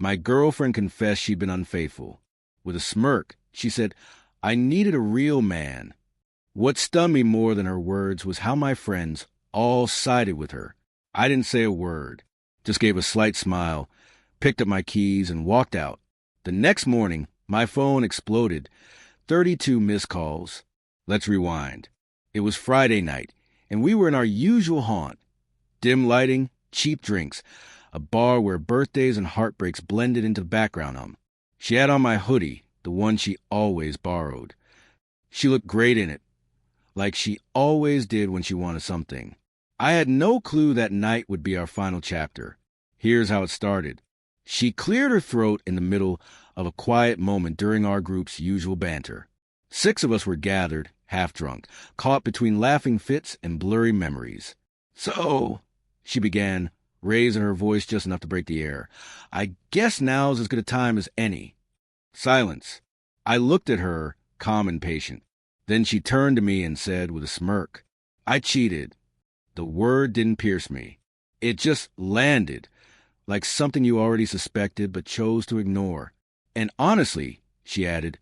My girlfriend confessed she'd been unfaithful. With a smirk, she said, I needed a real man. What stunned me more than her words was how my friends all sided with her. I didn't say a word, just gave a slight smile, picked up my keys, and walked out. The next morning, my phone exploded. 32 missed calls. Let's rewind. It was Friday night, and we were in our usual haunt. Dim lighting, cheap drinks, a bar where birthdays and heartbreaks blended into the background. She had on my hoodie, the one she always borrowed. She looked great in it, like she always did when she wanted something. I had no clue that night would be our final chapter. Here's how it started. She cleared her throat in the middle of a quiet moment during our group's usual banter. 6 of us were gathered, half drunk, caught between laughing fits and blurry memories. So, she began, raising her voice just enough to break the air, I guess now's as good a time as any. Silence. I looked at her, calm and patient. Then she turned to me and said with a smirk, I cheated. The word didn't pierce me. It just landed, like something you already suspected but chose to ignore. And honestly, she added,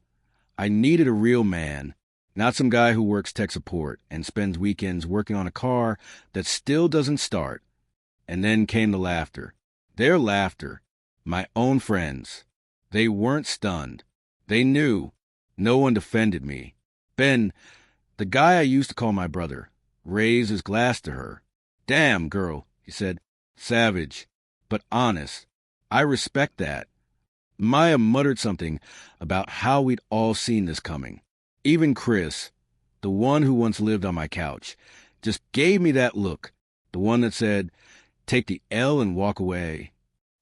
I needed a real man, not some guy who works tech support and spends weekends working on a car that still doesn't start. And then came the laughter. Their laughter. My own friends. They weren't stunned. They knew. No one defended me. Ben, the guy I used to call my brother, raised his glass to her. Damn, girl, he said. Savage, but honest. I respect that. Maya muttered something about how we'd all seen this coming. Even Chris, the one who once lived on my couch, just gave me that look, the one that said, take the L and walk away.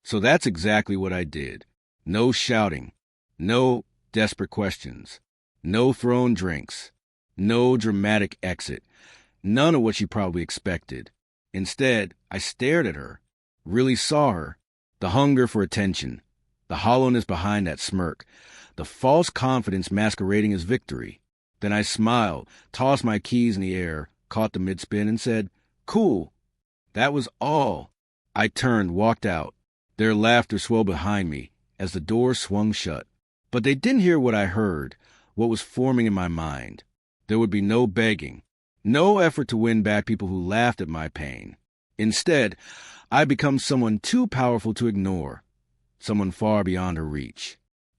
So that's exactly what I did. No shouting, no desperate questions, no thrown drinks, no dramatic exit, none of what she probably expected. Instead, I stared at her, really saw her, the hunger for attention, the hollowness behind that smirk, the false confidence masquerading as victory. Then I smiled, tossed my keys in the air, caught the mid-spin, and said, cool. That was all. I turned, walked out. Their laughter swelled behind me as the door swung shut. But they didn't hear what I heard, what was forming in my mind. There would be no begging, no effort to win back people who laughed at my pain. Instead, I become someone too powerful to ignore, someone far beyond her reach.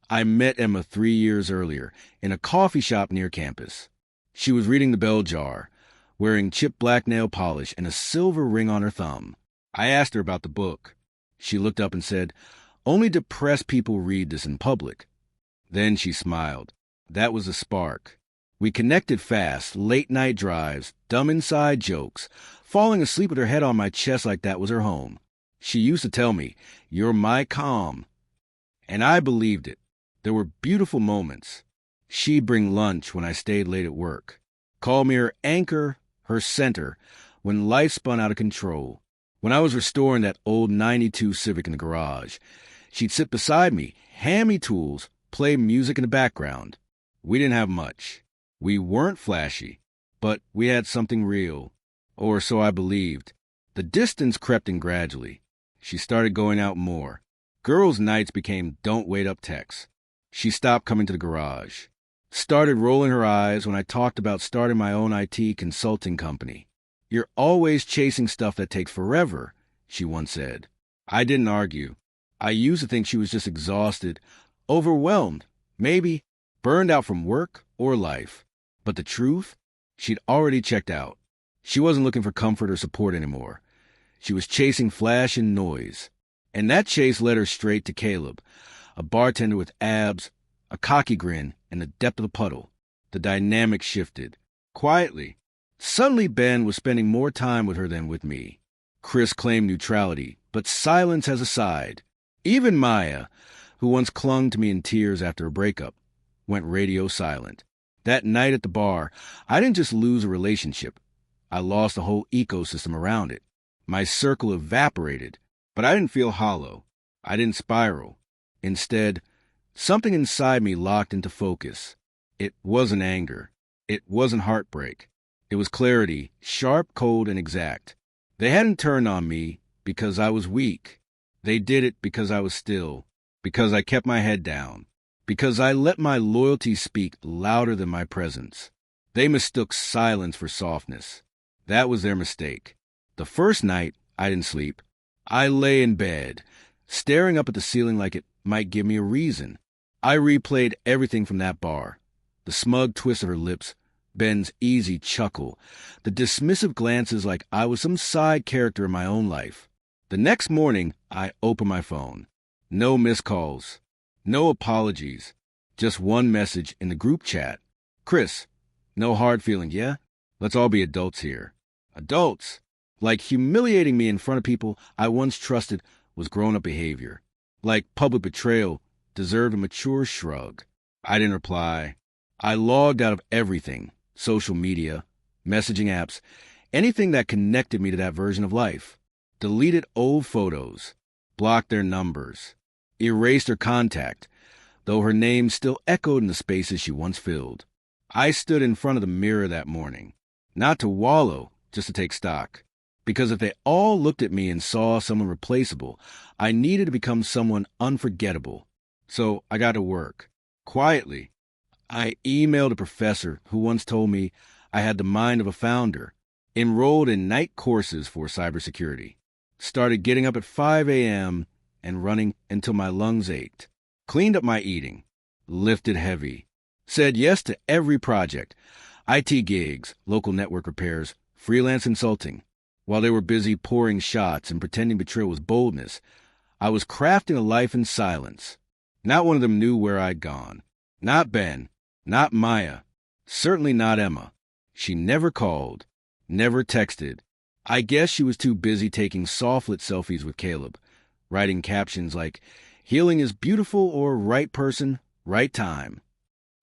I met Emma 3 years earlier in a coffee shop near campus. She was reading the bell jar, wearing chipped black nail polish and a silver ring on her thumb. I asked her about the book. She looked up and said, only depressed people read this in public. Then she smiled. That was a spark. We connected fast, late-night drives, dumb inside jokes, falling asleep with her head on my chest like that was her home. She used to tell me, you're my calm. And I believed it. There were beautiful moments. She'd bring lunch when I stayed late at work. Call me her anchor, her center, when life spun out of control. When I was restoring that old 92 Civic in the garage, she'd sit beside me, hand me tools, play music in the background. We didn't have much. We weren't flashy, but we had something real. Or so I believed. The distance crept in gradually. She started going out more. Girls' nights became don't wait up texts. She stopped coming to the garage. Started rolling her eyes when I talked about starting my own IT consulting company. You're always chasing stuff that takes forever, she once said. I didn't argue. I used to think she was just exhausted, overwhelmed, maybe burned out from work or life. But the truth? She'd already checked out. She wasn't looking for comfort or support anymore. She was chasing flash and noise. And that chase led her straight to Caleb, a bartender with abs, a cocky grin, and the depth of the puddle. The dynamic shifted. Quietly. Suddenly Ben was spending more time with her than with me. Chris claimed neutrality, but silence has a side. Even Maya, who once clung to me in tears after a breakup, went radio silent. That night at the bar, I didn't just lose a relationship. I lost the whole ecosystem around it. My circle evaporated, but I didn't feel hollow. I didn't spiral. Instead, something inside me locked into focus. It wasn't anger. It wasn't heartbreak. It was clarity, sharp, cold, and exact. They hadn't turned on me because I was weak. They did it because I was still. Because I kept my head down. Because I let my loyalty speak louder than my presence. They mistook silence for softness. That was their mistake. The first night, I didn't sleep. I lay in bed, staring up at the ceiling like it might give me a reason. I replayed everything from that bar. The smug twist of her lips, Ben's easy chuckle, the dismissive glances like I was some side character in my own life. The next morning, I opened my phone. No missed calls. No apologies. Just one message in the group chat. Chris, no hard feelings, yeah? Let's all be adults here. Adults! Like humiliating me in front of people I once trusted was grown-up behavior. Like public betrayal deserved a mature shrug. I didn't reply. I logged out of everything. Social media, messaging apps, anything that connected me to that version of life. Deleted old photos. Blocked their numbers. Erased her contact, though her name still echoed in the spaces she once filled. I stood in front of the mirror that morning. Not to wallow, just to take stock. Because if they all looked at me and saw someone replaceable, I needed to become someone unforgettable. So I got to work. Quietly. I emailed a professor who once told me I had the mind of a founder. Enrolled in night courses for cybersecurity. Started getting up at 5 a.m. and running until my lungs ached. Cleaned up my eating. Lifted heavy. Said yes to every project. IT gigs, local network repairs, freelance consulting. While they were busy pouring shots and pretending betrayal was boldness, I was crafting a life in silence. Not one of them knew where I'd gone. Not Ben. Not Maya. Certainly not Emma. She never called. Never texted. I guess she was too busy taking soft-lit selfies with Caleb, writing captions like, "Healing is beautiful," or "Right person, right time."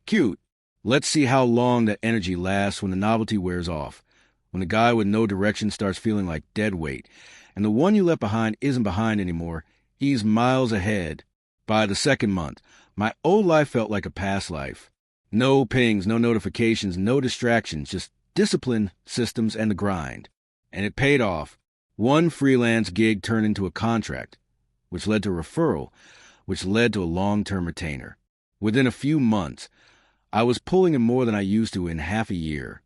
Cute. Let's see how long that energy lasts when the novelty wears off. When the guy with no direction starts feeling like dead weight, and the one you left behind isn't behind anymore, he's miles ahead. By the second month, my old life felt like a past life. No pings, no notifications, no distractions, just discipline, systems, and the grind. And it paid off. One freelance gig turned into a contract, which led to a referral, which led to a long-term retainer. Within a few months, I was pulling in more than I used to in half a year.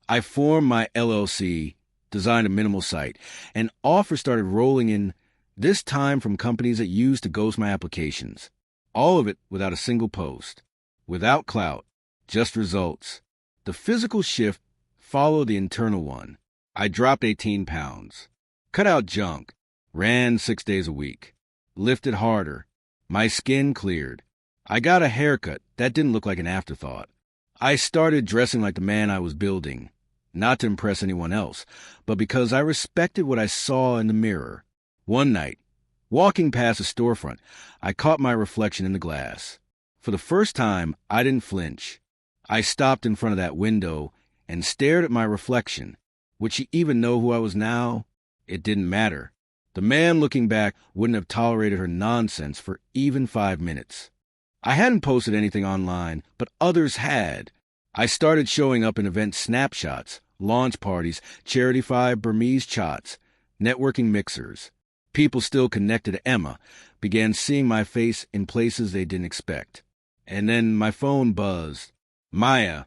I formed my LLC, designed a minimal site, and offers started rolling in, this time from companies that used to ghost my applications. All of it without a single post. Without clout, just results. The physical shift followed the internal one. I dropped 18 pounds. Cut out junk. Ran 6 days a week. Lifted harder. My skin cleared. I got a haircut that didn't look like an afterthought. I started dressing like the man I was building, not to impress anyone else, but because I respected what I saw in the mirror. One night, walking past a storefront, I caught my reflection in the glass. For the first time, I didn't flinch. I stopped in front of that window and stared at my reflection. Would she even know who I was now? It didn't matter. The man looking back wouldn't have tolerated her nonsense for even 5 minutes. I hadn't posted anything online, but others had. I started showing up in event snapshots, launch parties, charity-fi Burmese chots, networking mixers. People still connected to Emma began seeing my face in places they didn't expect. And then my phone buzzed. Maya.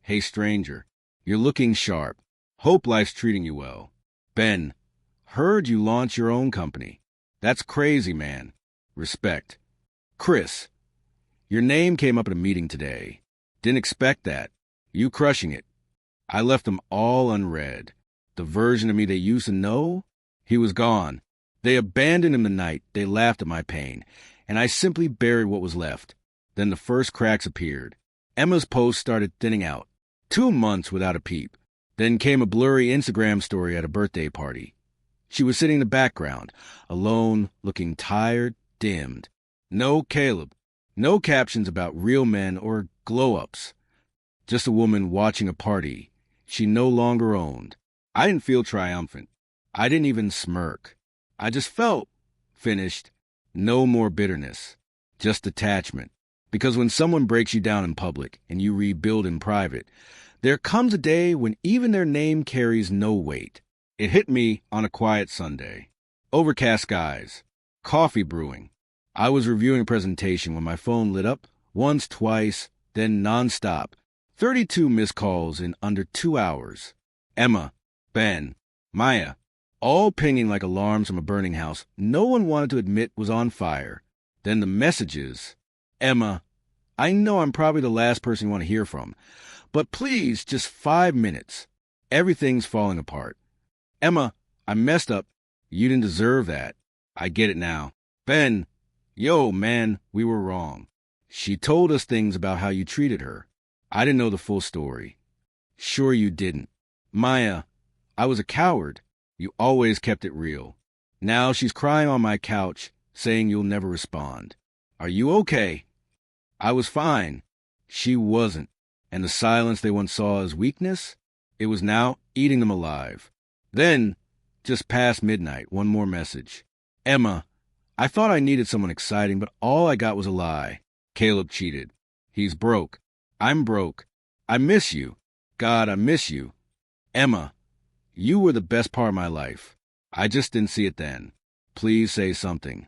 Hey, stranger. You're looking sharp. Hope life's treating you well. Ben. Heard you launch your own company. That's crazy, man. Respect. Chris. Your name came up at a meeting today. Didn't expect that. You crushing it. I left them all unread. The version of me they used to know? He was gone. They abandoned him the night they laughed at my pain, and I simply buried what was left. Then the first cracks appeared. Emma's posts started thinning out. 2 months without a peep. Then came a blurry Instagram story at a birthday party. She was sitting in the background, alone, looking tired, dimmed. No Caleb. No captions about real men or glow-ups. Just a woman watching a party she no longer owned. I didn't feel triumphant. I didn't even smirk. I just felt finished. No more bitterness. Just detachment. Because when someone breaks you down in public and you rebuild in private, there comes a day when even their name carries no weight. It hit me on a quiet Sunday. Overcast skies. Coffee brewing. I was reviewing a presentation when my phone lit up once, twice, then nonstop. 32 missed calls in under 2 hours. Emma, Ben, Maya, all pinging like alarms from a burning house no one wanted to admit was on fire. Then the messages. Emma, I know I'm probably the last person you want to hear from, but please, just 5 minutes. Everything's falling apart. Emma, I messed up. You didn't deserve that. I get it now. Ben, yo, man, we were wrong. She told us things about how you treated her. I didn't know the full story. Sure you didn't. Maya, I was a coward. You always kept it real. Now she's crying on my couch, saying you'll never respond. Are you okay? I was fine. She wasn't. And the silence they once saw as weakness, it was now eating them alive. Then, just past midnight, one more message. Emma, I thought I needed someone exciting, but all I got was a lie. Caleb cheated. He's broke. I'm broke. I miss you. God, I miss you. Emma, you were the best part of my life. I just didn't see it then. Please say something.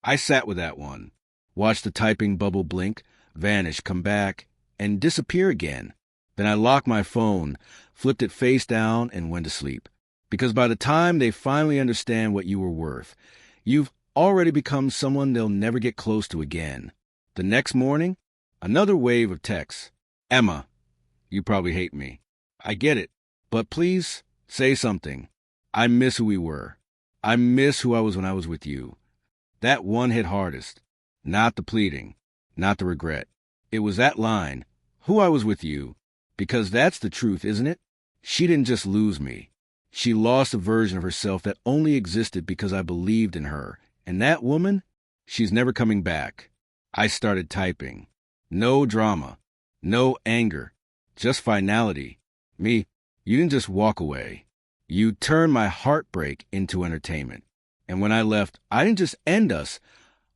I sat with that one, watched the typing bubble blink, vanish, come back, and disappear again. Then I locked my phone, flipped it face down, and went to sleep. Because by the time they finally understand what you were worth, you've already become someone they'll never get close to again. The next morning, another wave of texts. Emma, you probably hate me. I get it, but please say something. I miss who we were. I miss who I was when I was with you. That one hit hardest. Not the pleading, not the regret. It was that line, who I was with you. Because that's the truth, isn't it? She didn't just lose me. She lost a version of herself that only existed because I believed in her. And that woman, she's never coming back. I started typing. No drama. No anger. Just finality. Me, you didn't just walk away. You turned my heartbreak into entertainment. And when I left, I didn't just end us.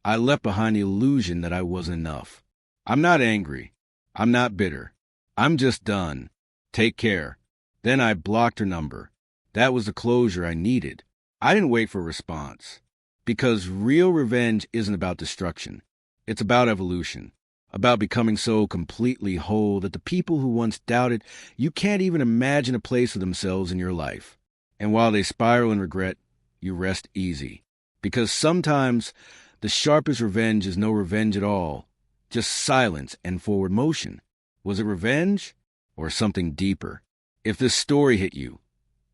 I left behind the illusion that I wasn't enough. I'm not angry. I'm not bitter. I'm just done. Take care. Then I blocked her number. That was the closure I needed. I didn't wait for a response. Because real revenge isn't about destruction. It's about evolution. About becoming so completely whole that the people who once doubted you can't even imagine a place for themselves in your life. And while they spiral in regret, you rest easy. Because sometimes the sharpest revenge is no revenge at all, just silence and forward motion. Was it revenge or something deeper? If this story hit you,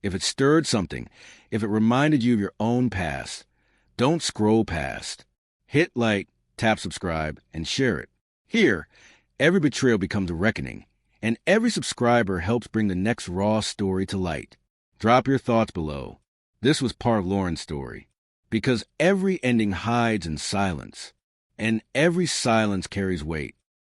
if it stirred something, if it reminded you of your own past, don't scroll past. Hit like, tap subscribe, and share it. Here, every betrayal becomes a reckoning, and every subscriber helps bring the next raw story to light. Drop your thoughts below. This was part of Lauren's story. Because every ending hides in silence, and every silence carries weight.